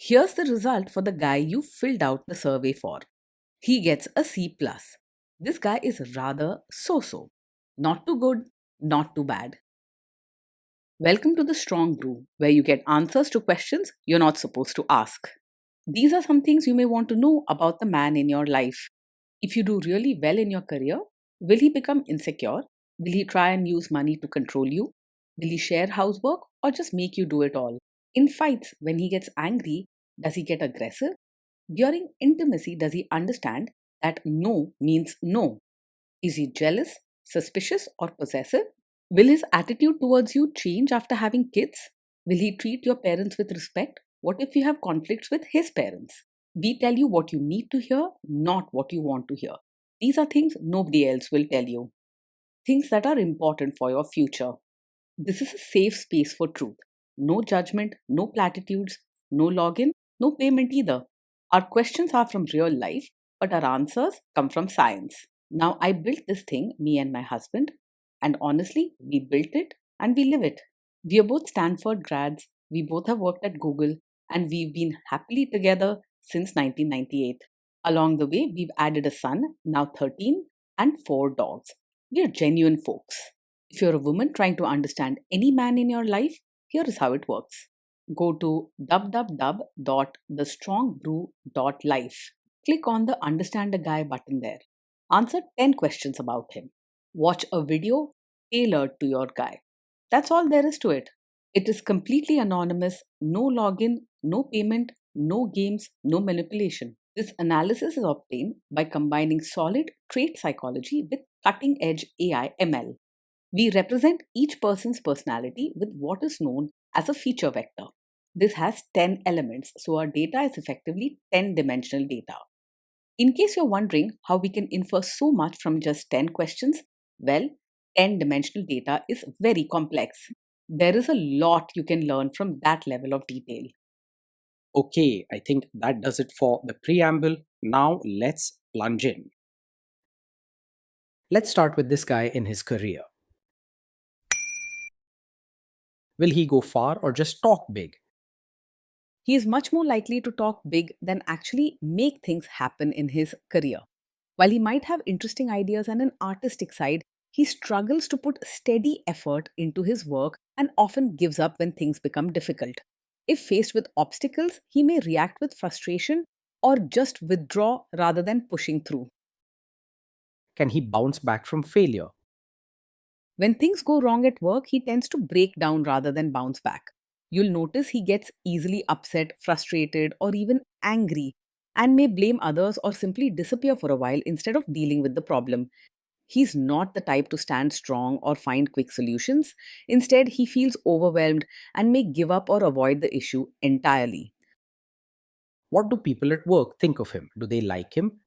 Here's the result for the guy you filled out the survey for. He gets a C+. plus. This guy is rather so-so. Not too good, not too bad. Welcome to the Strong Brew, where you get answers to questions you're not supposed to ask. These are some things you may want to know about the man in your life. If you do really well in your career, will he become insecure? Will he try and use money to control you? Will he share housework or just make you do it all? In fights, when he gets angry, does he get aggressive? During intimacy, does he understand that no means no? Is he jealous, suspicious, or possessive? Will his attitude towards you change after having kids? Will he treat your parents with respect? What if you have conflicts with his parents? We tell you what you need to hear, not what you want to hear. These are things nobody else will tell you. Things that are important for your future. This is a safe space for truth. No judgment, no platitudes, no login, no payment either. Our questions are from real life, but our answers come from science. Now, I built this thing, me and my husband, and honestly, we built it and we live it. We are both Stanford grads, we both have worked at Google, and we've been happily together since 1998. Along the way, we've added a son, now 13, and 4 dogs. We are genuine folks. If you're a woman trying to understand any man in your life, here is how it works. Go to www.thestrongbrew.life. Click on the Understand a Guy button there. Answer 10 questions about him. Watch a video tailored to your guy. That's all there is to it. It is completely anonymous, no login, no payment, no games, no manipulation. This analysis is obtained by combining solid trait psychology with cutting edge AI ML. We represent each person's personality with what is known as a feature vector. This has 10 elements, so our data is effectively 10-dimensional data. In case you're wondering how we can infer so much from just 10 questions, well, 10-dimensional data is very complex. There is a lot you can learn from that level of detail. Okay, I think that does it for the preamble. Now let's plunge in. Let's start with this guy in his career. Will he go far or just talk big? He is much more likely to talk big than actually make things happen in his career. While he might have interesting ideas and an artistic side, he struggles to put steady effort into his work and often gives up when things become difficult. If faced with obstacles, he may react with frustration or just withdraw rather than pushing through. Can he bounce back from failure? When things go wrong at work, he tends to break down rather than bounce back. You'll notice he gets easily upset, frustrated, or even angry, and may blame others or simply disappear for a while instead of dealing with the problem. He's not the type to stand strong or find quick solutions. Instead, he feels overwhelmed and may give up or avoid the issue entirely. What do people at work think of him? Do they like him?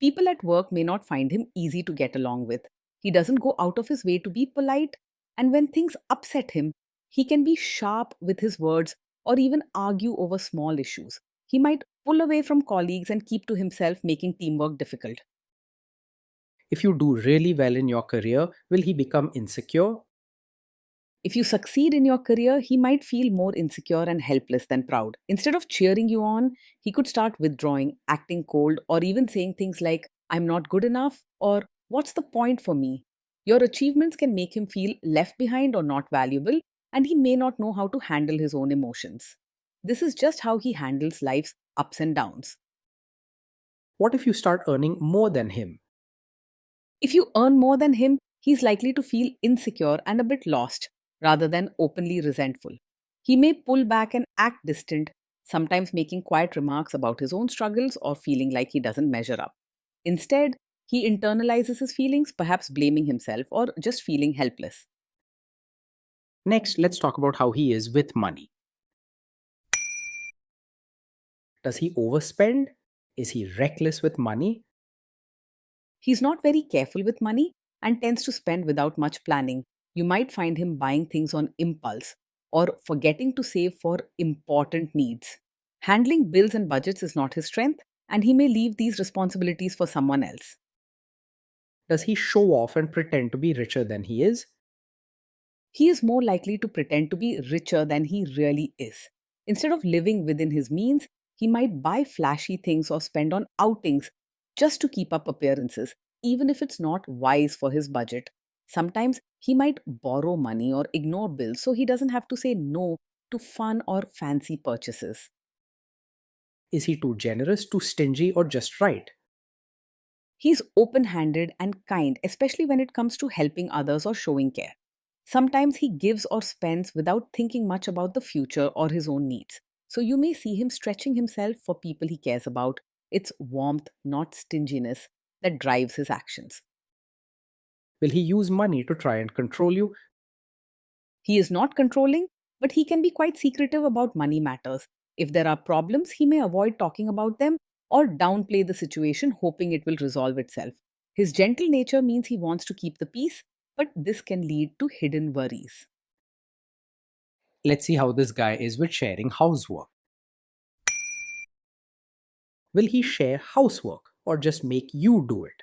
People at work may not find him easy to get along with. He doesn't go out of his way to be polite, and when things upset him, he can be sharp with his words or even argue over small issues. He might pull away from colleagues and keep to himself, making teamwork difficult. If you do really well in your career, will he become insecure? If you succeed in your career, he might feel more insecure and helpless than proud. Instead of cheering you on, he could start withdrawing, acting cold, or even saying things like, I'm not good enough, or what's the point for me? Your achievements can make him feel left behind or not valuable, and he may not know how to handle his own emotions. This is just how he handles life's ups and downs. What if you start earning more than him? If you earn more than him, he's likely to feel insecure and a bit lost rather than openly resentful. He may pull back and act distant, sometimes making quiet remarks about his own struggles or feeling like he doesn't measure up. Instead, he internalizes his feelings, perhaps blaming himself or just feeling helpless. Next, let's talk about how he is with money. Does he overspend? Is he reckless with money? He's not very careful with money and tends to spend without much planning. You might find him buying things on impulse or forgetting to save for important needs. Handling bills and budgets is not his strength, and he may leave these responsibilities for someone else. Does he show off and pretend to be richer than he is? He is more likely to pretend to be richer than he really is. Instead of living within his means, he might buy flashy things or spend on outings just to keep up appearances, even if it's not wise for his budget. Sometimes he might borrow money or ignore bills so he doesn't have to say no to fun or fancy purchases. Is he too generous, too stingy, or just right? He's open handed and kind, especially when it comes to helping others or showing care. Sometimes he gives or spends without thinking much about the future or his own needs. So you may see him stretching himself for people he cares about. It's warmth, not stinginess, that drives his actions. Will he use money to try and control you? He is not controlling, but he can be quite secretive about money matters. If there are problems, he may avoid talking about them or downplay the situation, hoping it will resolve itself. His gentle nature means he wants to keep the peace, but this can lead to hidden worries. Let's see how this guy is with sharing housework. Will he share housework or just make you do it?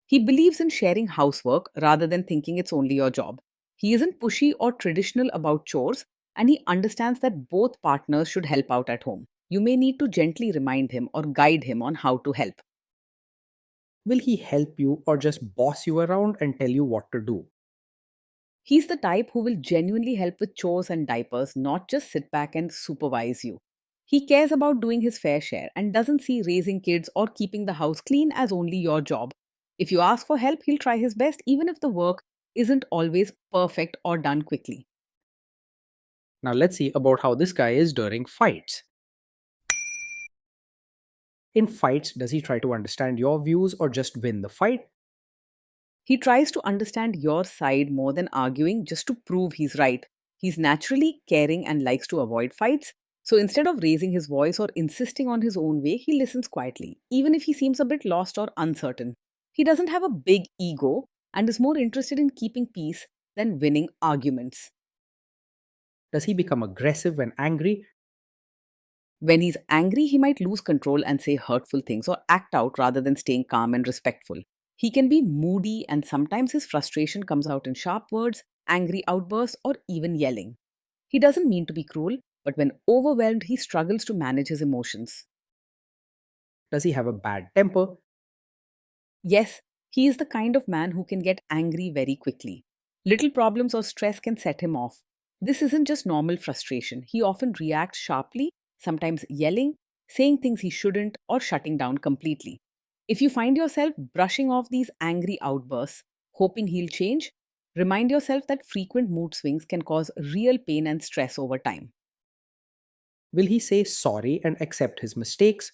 He believes in sharing housework rather than thinking it's only your job. He isn't pushy or traditional about chores, and he understands that both partners should help out at home. You may need to gently remind him or guide him on how to help. Will he help you or just boss you around and tell you what to do? He's the type who will genuinely help with chores and diapers, not just sit back and supervise you. He cares about doing his fair share and doesn't see raising kids or keeping the house clean as only your job. If you ask for help, he'll try his best, even if the work isn't always perfect or done quickly. Now let's see about how this guy is during fights. In fights, does he try to understand your views or just win the fight? He tries to understand your side more than arguing just to prove he's right. He's naturally caring and likes to avoid fights. So instead of raising his voice or insisting on his own way, he listens quietly, even if he seems a bit lost or uncertain. He doesn't have a big ego and is more interested in keeping peace than winning arguments. Does he become aggressive when angry? When he's angry, he might lose control and say hurtful things or act out rather than staying calm and respectful. He can be moody, and sometimes his frustration comes out in sharp words, angry outbursts, or even yelling. He doesn't mean to be cruel, but when overwhelmed, he struggles to manage his emotions. Does he have a bad temper? Yes, he is the kind of man who can get angry very quickly. Little problems or stress can set him off. This isn't just normal frustration. He often reacts sharply, sometimes yelling, saying things he shouldn't, or shutting down completely. If you find yourself brushing off these angry outbursts, hoping he'll change, remind yourself that frequent mood swings can cause real pain and stress over time. Will he say sorry and accept his mistakes?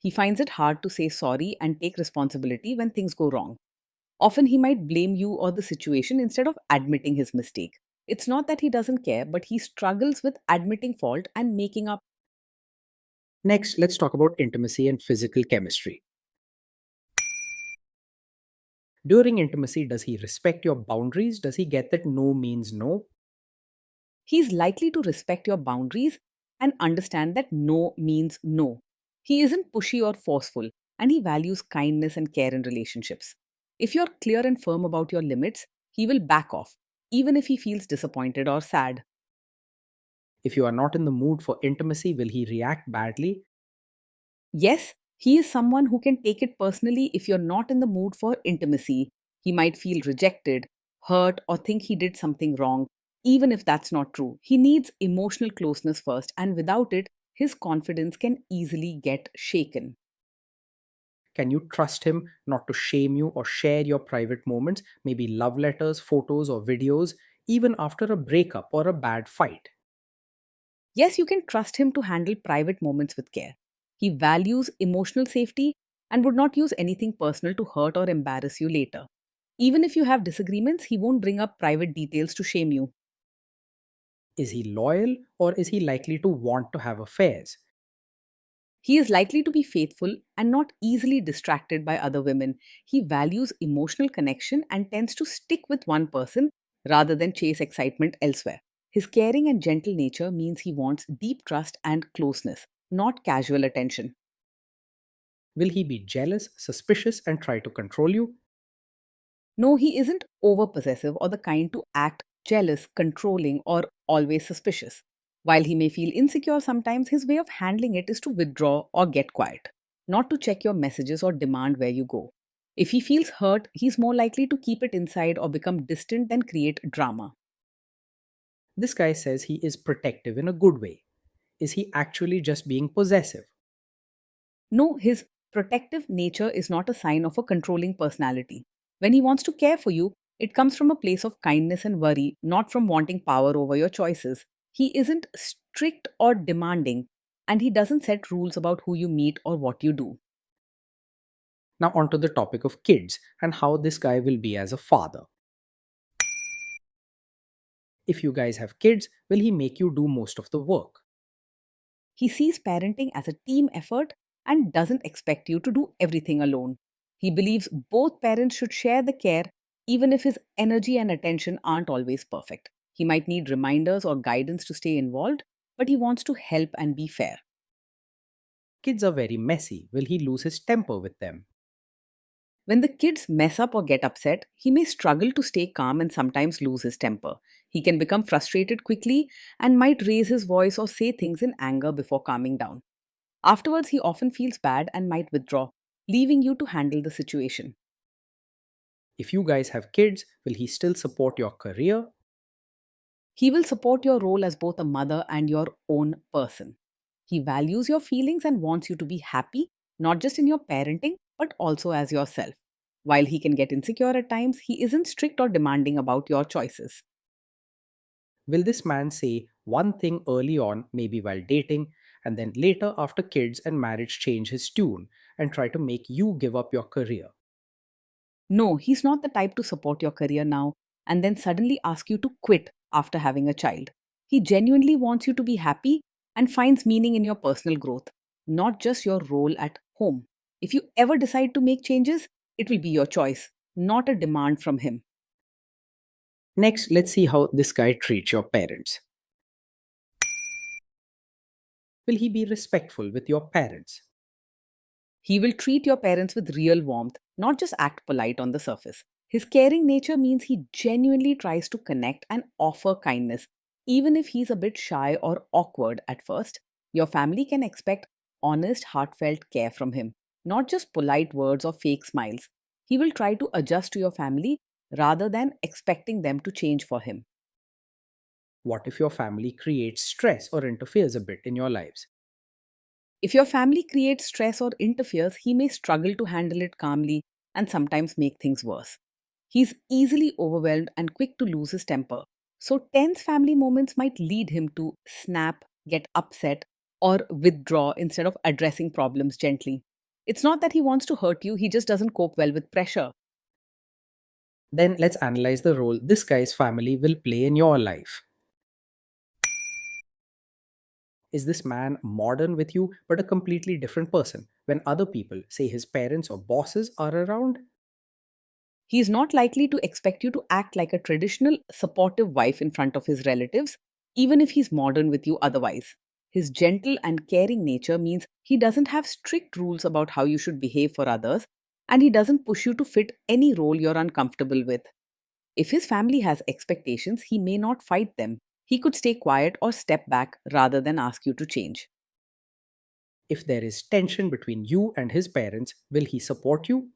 He finds it hard to say sorry and take responsibility when things go wrong. Often he might blame you or the situation instead of admitting his mistake. It's not that he doesn't care, but he struggles with admitting fault and making up. Next, let's talk about intimacy and physical chemistry. During intimacy, does he respect your boundaries? Does he get that no means no? He's likely to respect your boundaries and understand that no means no. He isn't pushy or forceful, and he values kindness and care in relationships. If you're clear and firm about your limits, he will back off, even if he feels disappointed or sad. If you are not in the mood for intimacy, will he react badly? Yes, he is someone who can take it personally if you're not in the mood for intimacy. He might feel rejected, hurt, or think he did something wrong, even if that's not true. He needs emotional closeness first, and without it, his confidence can easily get shaken. Can you trust him not to shame you or share your private moments, maybe love letters, photos, or videos, even after a breakup or a bad fight? Yes, you can trust him to handle private moments with care. He values emotional safety and would not use anything personal to hurt or embarrass you later. Even if you have disagreements, he won't bring up private details to shame you. Is he loyal or is he likely to want to have affairs? He is likely to be faithful and not easily distracted by other women. He values emotional connection and tends to stick with one person rather than chase excitement elsewhere. His caring and gentle nature means he wants deep trust and closeness, not casual attention. Will he be jealous, suspicious, and try to control you? No, he isn't over possessive or the kind to act jealous, controlling, or always suspicious. While he may feel insecure sometimes, his way of handling it is to withdraw or get quiet, not to check your messages or demand where you go. If he feels hurt, he's more likely to keep it inside or become distant than create drama. This guy says he is protective in a good way. Is he actually just being possessive? No, his protective nature is not a sign of a controlling personality. When he wants to care for you, it comes from a place of kindness and worry, not from wanting power over your choices. He isn't strict or demanding, and he doesn't set rules about who you meet or what you do. Now, onto the topic of kids and how this guy will be as a father. If you guys have kids, will he make you do most of the work? He sees parenting as a team effort and doesn't expect you to do everything alone. He believes both parents should share the care, even if his energy and attention aren't always perfect. He might need reminders or guidance to stay involved, but he wants to help and be fair. Kids are very messy. Will he lose his temper with them? When the kids mess up or get upset, he may struggle to stay calm and sometimes lose his temper. He can become frustrated quickly and might raise his voice or say things in anger before calming down. Afterwards, he often feels bad and might withdraw, leaving you to handle the situation. If you guys have kids, will he still support your career? He will support your role as both a mother and your own person. He values your feelings and wants you to be happy, not just in your parenting, but also as yourself. While he can get insecure at times, he isn't strict or demanding about your choices. Will this man say one thing early on, maybe while dating, and then later after kids and marriage change his tune and try to make you give up your career? No, he's not the type to support your career now and then suddenly ask you to quit after having a child. He genuinely wants you to be happy and finds meaning in your personal growth, not just your role at home. If you ever decide to make changes, it will be your choice, not a demand from him. Next, let's see how this guy treats your parents. Will he be respectful with your parents? He will treat your parents with real warmth, not just act polite on the surface. His caring nature means he genuinely tries to connect and offer kindness, even if he's a bit shy or awkward at first. Your family can expect honest, heartfelt care from him, not just polite words or fake smiles. He will try to adjust to your family rather than expecting them to change for him. What if your family creates stress or interferes a bit in your lives? If your family creates stress or interferes, he may struggle to handle it calmly and sometimes make things worse. He's easily overwhelmed and quick to lose his temper. So, tense family moments might lead him to snap, get upset, or withdraw instead of addressing problems gently. It's not that he wants to hurt you, he just doesn't cope well with pressure. Then let's analyze the role this guy's family will play in your life. Is this man modern with you but a completely different person when other people, say his parents or bosses, are around? He's not likely to expect you to act like a traditional, supportive wife in front of his relatives, even if he's modern with you otherwise. His gentle and caring nature means he doesn't have strict rules about how you should behave for others, and he doesn't push you to fit any role you're uncomfortable with. If his family has expectations, he may not fight them. He could stay quiet or step back rather than ask you to change. If there is tension between you and his parents, will he support you?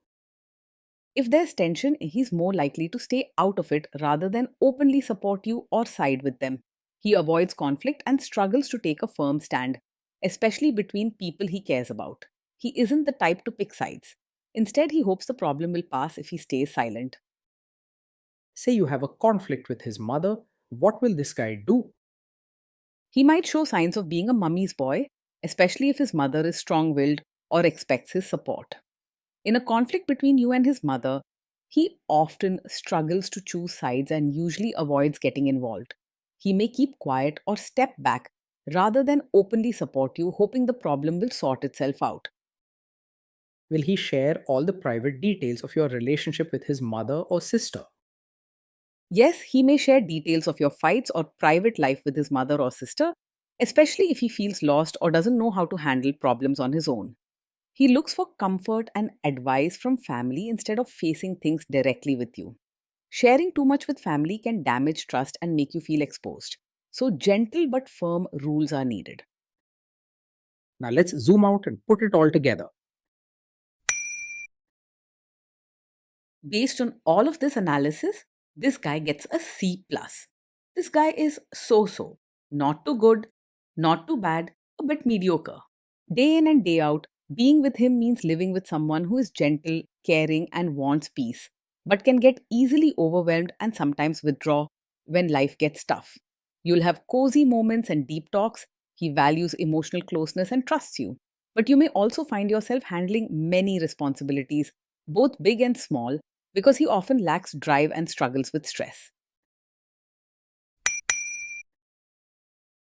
If there's tension, he's more likely to stay out of it rather than openly support you or side with them. He avoids conflict and struggles to take a firm stand, especially between people he cares about. He isn't the type to pick sides. Instead, he hopes the problem will pass if he stays silent. Say you have a conflict with his mother, what will this guy do? He might show signs of being a mummy's boy, especially if his mother is strong willed or expects his support. In a conflict between you and his mother, he often struggles to choose sides and usually avoids getting involved. He may keep quiet or step back rather than openly support you, hoping the problem will sort itself out. Will he share all the private details of your relationship with his mother or sister? Yes, he may share details of your fights or private life with his mother or sister, especially if he feels lost or doesn't know how to handle problems on his own. He looks for comfort and advice from family instead of facing things directly with you. Sharing too much with family can damage trust and make you feel exposed. So, gentle but firm rules are needed. Now let's zoom out and put it all together. Based on all of this analysis, this guy gets a C plus. This guy is so so, not too good, not too bad, a bit mediocre. Day in and day out, being with him means living with someone who is gentle, caring, and wants peace, but can get easily overwhelmed and sometimes withdraw when life gets tough. You'll have cozy moments and deep talks. He values emotional closeness and trusts you. But you may also find yourself handling many responsibilities, both big and small, because he often lacks drive and struggles with stress.